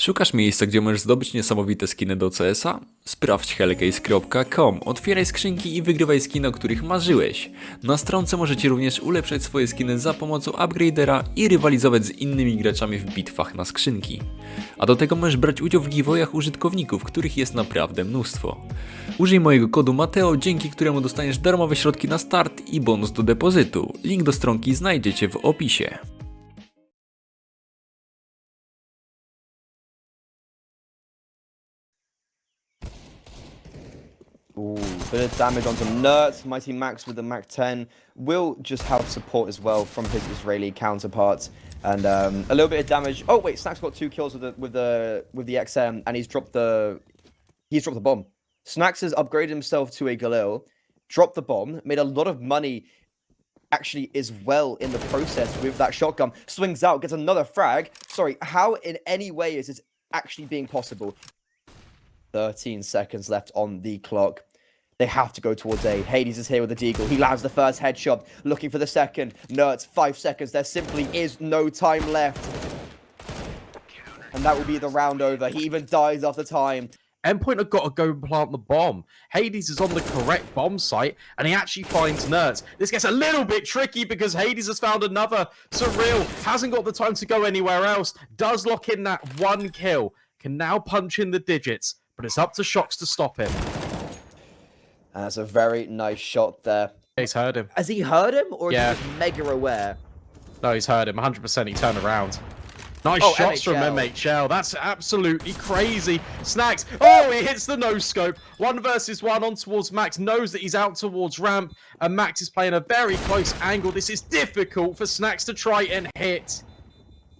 Szukasz miejsca, gdzie możesz zdobyć niesamowite skiny do CS-a? Sprawdź hellcase.com, otwieraj skrzynki i wygrywaj skiny, o których marzyłeś. Na stronce możecie również ulepszać swoje skiny za pomocą upgradera i rywalizować z innymi graczami w bitwach na skrzynki. A do tego możesz brać udział w giveawayach użytkowników, których jest naprawdę mnóstwo. Użyj mojego kodu matheo, dzięki któremu dostaniesz darmowe środki na start i bonus do depozytu. Link do stronki znajdziecie w opisie. Ooh, bit of damage onto Nerds. Mighty Max with the Mac 10 will just have support as well from his Israeli counterparts, and a little bit of damage. Oh wait, Snax got 2 kills with the XM, and he's dropped the bomb. Snax has upgraded himself to a Galil, dropped the bomb, made a lot of money actually as well in the process with that shotgun. Swings out, gets another frag. Sorry, how in any way is this actually being possible? 13 seconds left on the clock. They have to go towards A. Hades is here with the deagle. He lands the first headshot, looking for the second. Nerds, 5 seconds. There simply is no time left. And that will be the round over. He even dies after time. Endpoint have got to go and plant the bomb. Hades is on the correct bomb site, and he actually finds Nerds. This gets a little bit tricky because Hades has found another. Surreal hasn't got the time to go anywhere else. Does lock in that 1 kill. Can now punch in the digits. But it's up to Shocks to stop him. And that's a very nice shot there. He's heard him. Has he heard him, or is Yeah. he just mega aware? No, he's heard him. 100% he turned around. Nice Oh, shots from MHL. MHL. That's absolutely crazy. Snax. Oh, he hits the no-scope. 1 versus 1 on towards Max. Knows that he's out towards ramp. And Max is playing a very close angle. This is difficult for Snax to try and hit.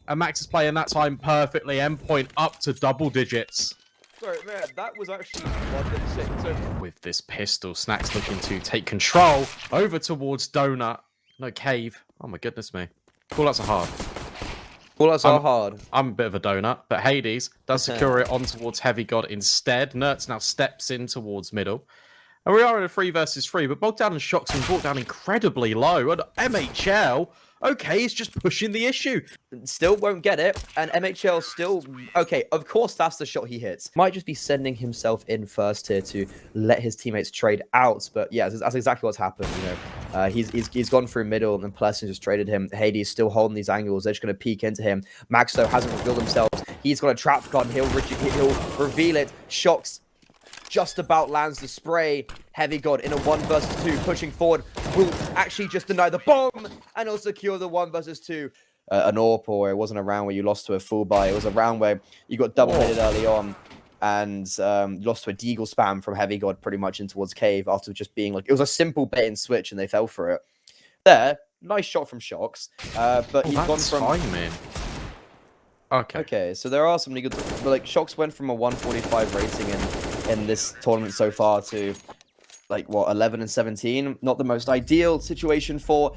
And Max is playing that time perfectly. Endpoint up to double digits. Sorry, man, that was actually 1-6. So With this pistol, Snax looking to take control over towards Donut. No, Cave. Oh my goodness me. Callouts are hard. Callouts are hard. I'm a bit of a donut, but Hades does secure it on towards Heavy God instead. Nerds now steps in towards middle. And we are in a 3 versus 3, but Bogdan and Shocks have been brought down incredibly low. And MHL, okay, is just pushing the issue. Still won't get it, and MHL still... Okay, of course that's the shot he hits. Might just be sending himself in first here to let his teammates trade out, but yeah, that's exactly what's happened, you know. He's gone through middle, and Plesson just traded him. Hades still holding these angles. They're just going to peek into him. Max, though, hasn't revealed himself. He's got a trap gun. He'll reveal it. Shocks just about lands the spray. Heavy God in a 1 versus 2, pushing forward, will actually just deny the bomb and will secure the 1 versus 2. An AWP, or it wasn't a round where you lost to a full buy. It was a round where you got double-headed early on and lost to a deagle spam from Heavy God pretty much in towards Cave after just being like, it was a simple bait and switch and they fell for it. There, nice shot from Shocks, but he's gone from... Timing. Okay. Okay, so there are some really good... But like, Shocks went from a 145 rating in this tournament so far to, like, what, 11 and 17? Not the most ideal situation for...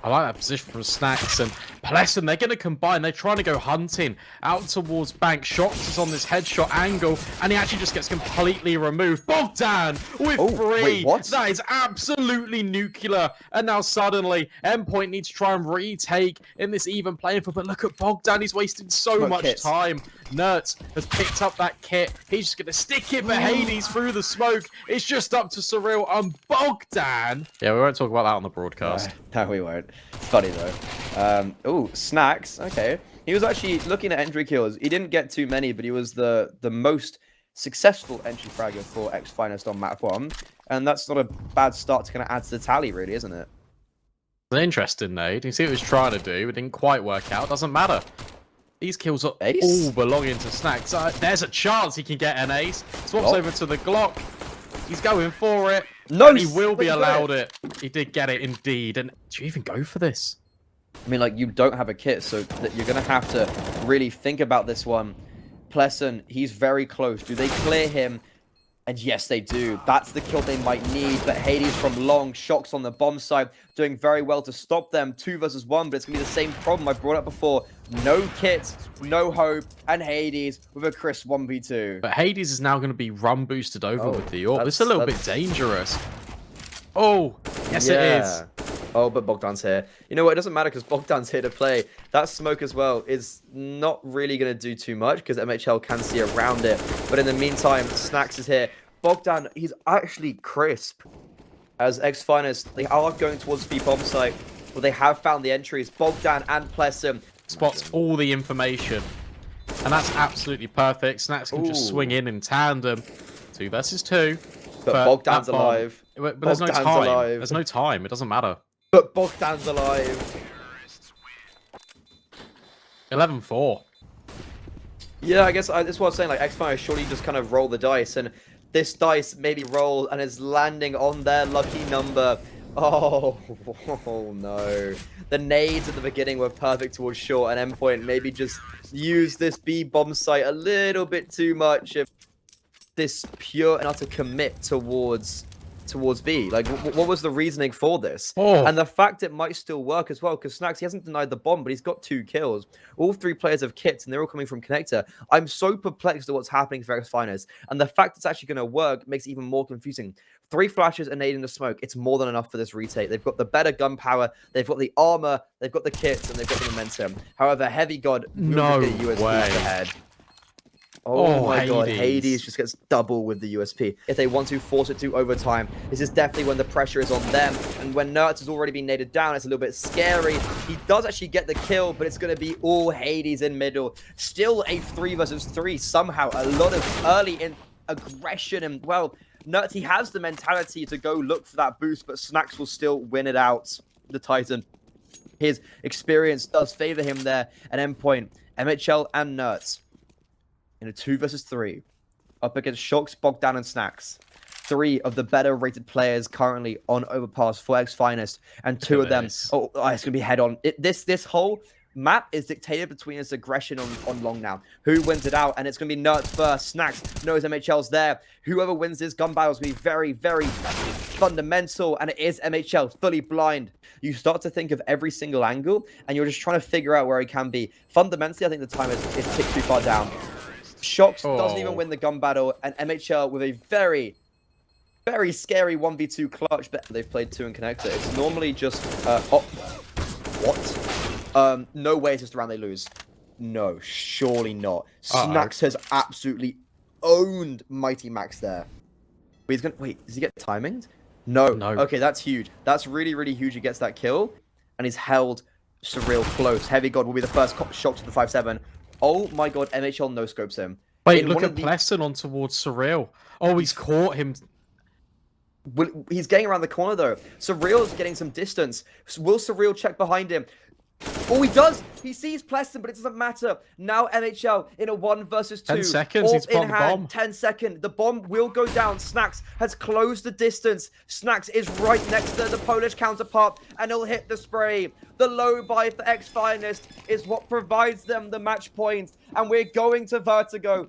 I like that position from Snax and Plesson. They're going to combine. They're trying to go hunting out towards Bank. Shocks is on this headshot angle, and he actually just gets completely removed. Bogdan with 3. Wait, what? That is absolutely nuclear. And now suddenly, Endpoint needs to try and retake in this even playing field. But look at Bogdan. He's wasting so much time. Nerds has picked up that kit. He's just going to stick it for Hades through the smoke. It's just up to Surreal and Bogdan. Yeah, we won't talk about that on the broadcast. No, we won't. Funny though. Oh, Snax. Okay, he was actually looking at entry kills. He didn't get too many, but he was the most successful entry fragger for X-Finest on map 1, and that's not a bad start to kind of add to the tally, really, isn't it? It's an interesting nade. You see what he was trying to do, it didn't quite work out. Doesn't matter. These kills are all belonging to Snax. There's a chance he can get an ace. Swaps over to the Glock. He's going for it. No, and he will be allowed it. He did get it indeed. And do you even go for this? I mean, like, you don't have a kit, so you're going to have to really think about this one. Plesson, he's very close. Do they clear him? And yes, they do. That's the kill they might need. But Hades from long, Shocks on the bomb side, doing very well to stop them. 2 versus 1, but it's going to be the same problem I brought up before. No kit, no hope, and Hades with a crisp 1v2. But Hades is now going to be run boosted over with the AWP. This is a little bit dangerous. Oh, yes it is. Oh, but Bogdan's here. You know what? It doesn't matter because Bogdan's here to play. That smoke as well is not really going to do too much because MHL can see around it. But in the meantime, Snax is here. Bogdan, he's actually crisp. As X-Finest, they are going towards the bomb site. Well, they have found the entries. Bogdan and Plessum. Spots all the information. And that's absolutely perfect. Snax can just swing in tandem. 2 versus 2. But Bogdan's alive. But there's no time. Alive. There's no time. It doesn't matter. But Bogdan's alive. 11-4. Yeah, I guess that's what I'm saying. Like, X-Finest surely just kind of roll the dice. And this dice maybe roll and is landing on their lucky number. Oh, oh no. The nades at the beginning were perfect towards short, and Endpoint maybe just used this B bomb site a little bit too much. If this pure and utter commit towards B. Like, what was the reasoning for this? Oh. And the fact it might still work as well, because Snax, he hasn't denied the bomb, but he's got 2 kills. All 3 players have kits, and they're all coming from Connector. I'm so perplexed at what's happening for X-Finest, and the fact it's actually going to work makes it even more confusing. 3 flashes and 8 in the smoke. It's more than enough for this retake. They've got the better gun power, they've got the armor, they've got the kits, and they've got the momentum. However, Heavy God no will get a USP way. ahead. Oh my god, Hades. Hades just gets double with the USP. If they want to force it to overtime, this is definitely when the pressure is on them. And when Nertz has already been naded down, it's a little bit scary. He does actually get the kill, but it's going to be all Hades in middle. Still a 3 versus 3 somehow. A lot of early in aggression. And, well, Nertz, he has the mentality to go look for that boost, but Snax will still win it out. The Titan. His experience does favor him there. At Endpoint, MHL and Nertz. In a 2 versus 3, up against Shocks, Bogdan, and Snax. 3 of the better rated players currently on Overpass for X-Finest, and 2 of them. Oh, it's gonna be head on. This whole map is dictated between this aggression on long now. Who wins it out? And it's gonna be Nertz first. Snax knows MHL's there. Whoever wins this gun battle is gonna be very, very fundamental, and it is MHL fully blind. You start to think of every single angle, and you're just trying to figure out where he can be. Fundamentally, I think the time is ticked too far down. Shocks doesn't even win the gun battle, and MHL with a very, very scary 1v2 clutch, but they've played 2 in Connector. It's normally just, what? No way it's just a round they lose. No, surely not. Snax has absolutely owned Mighty Max there. But he's gonna, wait, does he get timinged? No. Okay, that's huge. That's really, really huge. He gets that kill, and he's held Surreal close. Heavy God will be the first shot to the 5-7. Oh my god, MHL no-scopes him. Wait, look at Plesson on towards Surreal. Oh, he's caught him. He's getting around the corner, though. Surreal's getting some distance. Will Surreal check behind him? Oh, he does! He sees Plesson, but it doesn't matter. Now MHL in a 1 versus 2. 10 seconds, he's in popped the hand, bomb. 10 seconds. The bomb will go down. Snax has closed the distance. Snax is right next to the Polish counterpart, and he'll hit the spray. The low buy for X-Finest is what provides them the match points, and we're going to Vertigo.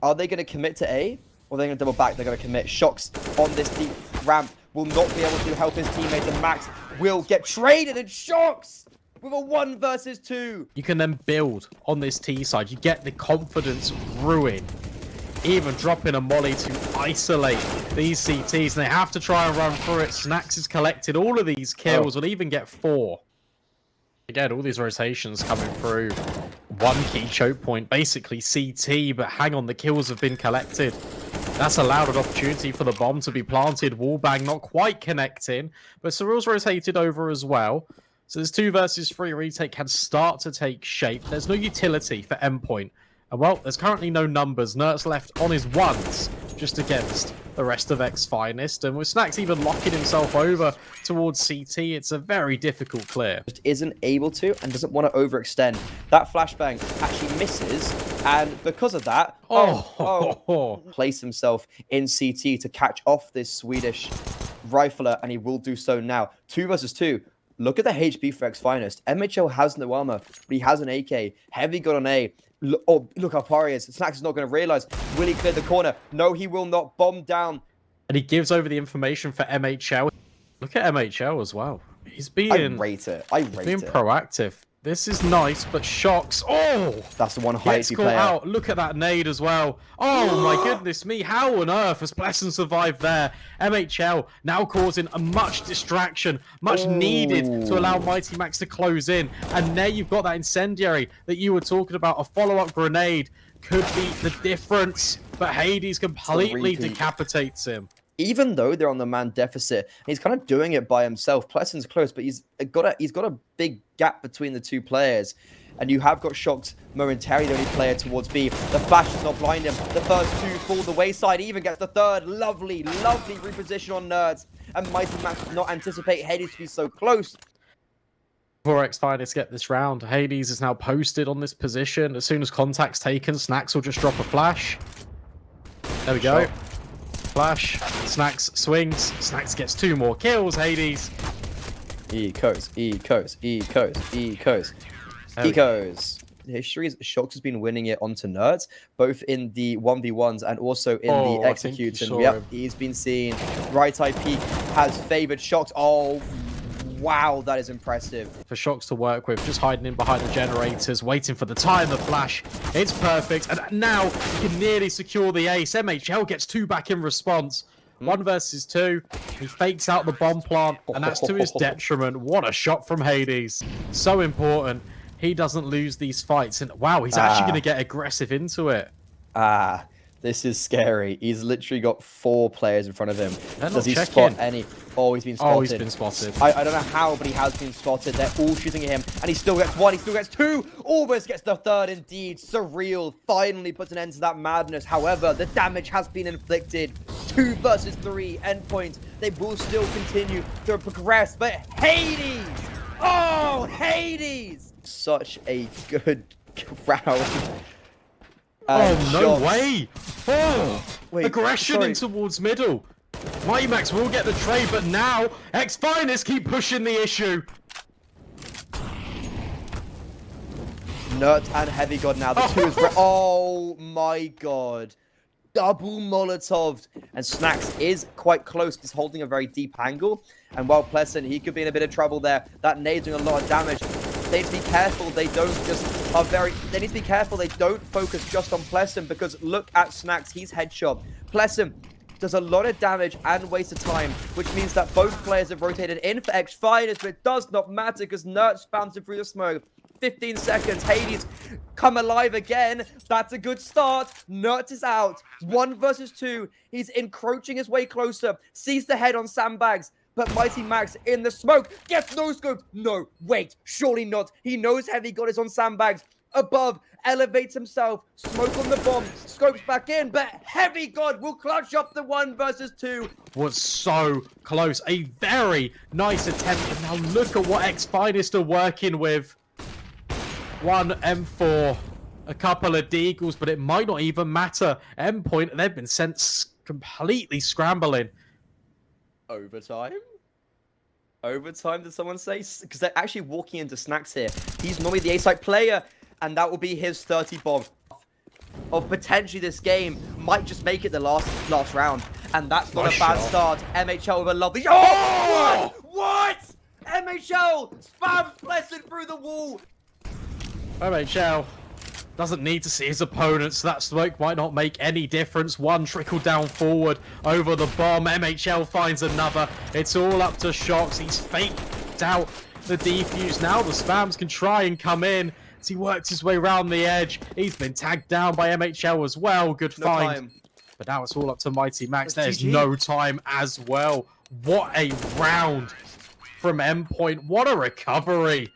Are they going to commit to A? Or are they going to double back? They're going to commit. Shocks on this deep ramp will not be able to help his teammates, and Max will get traded, and Shocks with a 1 versus 2. You can then build on this T side. You get the confidence ruin. Even dropping a molly to isolate these CTs, and they have to try and run through it. Snax has collected all of these kills, will even get 4. Again, all these rotations coming through. 1 key choke point, basically CT, but hang on, the kills have been collected. That's allowed an opportunity for the bomb to be planted. Wallbang not quite connecting, but Surreal's rotated over as well. So this 2 versus 3 retake can start to take shape. There's no utility for Endpoint. And well, there's currently no numbers. Nertz left on his 1s just against the rest of X-Finest. And with Snax even locking himself over towards CT, it's a very difficult clear. Just isn't able to and doesn't want to overextend. That flashbang actually misses. And because of that, place himself in CT to catch off this Swedish rifler. And he will do so now. 2 versus 2. Look at the HP for X-Finest. MHL has no armor, but he has an AK. Heavy got on A. Look how far he is. Snax is not going to realize. Will he clear the corner? No, he will not. Bomb down. And he gives over the information for MHL. Look at MHL as well. He's being... I rate it. Being proactive. This is nice, but Shocks. Oh! That's the one Gets Haiti caught player. out. Look at that nade as well. Oh my goodness me. How on earth has Pleasant survived there? MHL now causing a much distraction, much needed to allow Mighty Max to close in. And there you've got that incendiary that you were talking about. A follow-up grenade could be the difference. But Hades completely decapitates him. Even though they're on the man deficit, he's kind of doing it by himself. Plesson's close, but he's got a big gap between the two players. And you have got Shocked momentarily the only player towards B. The flash does not blind him. The first two fall the wayside. He even gets the third. Lovely, lovely reposition on Nerds. And Mighty Max did not anticipate Hades to be so close. Before X-Finest get this round, Hades is now posted on this position. As soon as Contact's taken, Snax will just drop a flash. There we go. Flash. Snax swings. Snax gets 2 more kills. Hades. Ecos. History is Shocks has been winning it onto Nerds, both in the 1v1s and also in the execution. Yep, he's been seen. Right eye peak has favored Shocks. Oh, wow, that is impressive. For Shocks to work with, just hiding in behind the generators, waiting for the time, the flash. It's perfect. And now he can nearly secure the ace. MHL gets 2 back in response. 1 versus 2. He fakes out the bomb plant, and that's to his detriment. What a shot from Hades. So important. He doesn't lose these fights. And wow, he's actually going to get aggressive into it. This is scary. He's literally got 4 players in front of him. Does he spot any? Oh, he's been spotted. Oh, he's been spotted. I don't know how, but he has been spotted. They're all shooting at him, and he still gets 1. He still gets 2. Almost gets the 3rd indeed. Surreal finally puts an end to that madness. However, the damage has been inflicted. 2 versus 3 endpoint. They will still continue to progress, but Hades! Oh, Hades! Such a good round. Oh, no way! Oh! Wait, aggression in towards middle. Mighty Max will get the trade, but now X-Finest keep pushing the issue. Nert and Heavy God now. The 2 is... Oh, my God. Double Molotov. And Snax is quite close. He's holding a very deep angle. And while Pleasant, he could be in a bit of trouble there. That nade's doing a lot of damage. They need to be careful. They don't just... They need to be careful. They don't focus just on Pleasant, because look at Snax. He's headshot. Pleasant does a lot of damage and waste of time, which means that both players have rotated in for X-Finest, but it does not matter because Nert spams him through the smoke. 15 seconds. Hades come alive again. That's a good start. Nert is out. 1 versus 2. He's encroaching his way closer. Sees the head on sandbags. But Mighty Max in the smoke gets no scope. No, wait, surely not. He knows Heavy God is on sandbags. Above, elevates himself. Smoke on the bomb. Scopes back in. But Heavy God will clutch up the 1 versus 2. Was so close. A very nice attempt. And now look at what X-Finest are working with. 1 M4. A couple of deagles, but it might not even matter. Endpoint, they've been sent completely scrambling. Overtime? Overtime, did someone say? Because they're actually walking into Snax here. He's normally the A-side player, and that will be his 30 bomb of potentially this game. Might just make it the last round, and that's not a bad start. MHL with a lovely... Oh! What? MHL spams Pleasant through the wall. MHL doesn't need to see his opponents. That smoke might not make any difference. 1 trickle down forward over the bomb. MHL finds another. It's all up to Shocks. He's faked out the defuse. Now the spams can try and come in as he works his way around the edge. He's been tagged down by MHL as well. Good find. But now it's all up to Mighty Max. There's no time as well. What a round from Endpoint. What a recovery.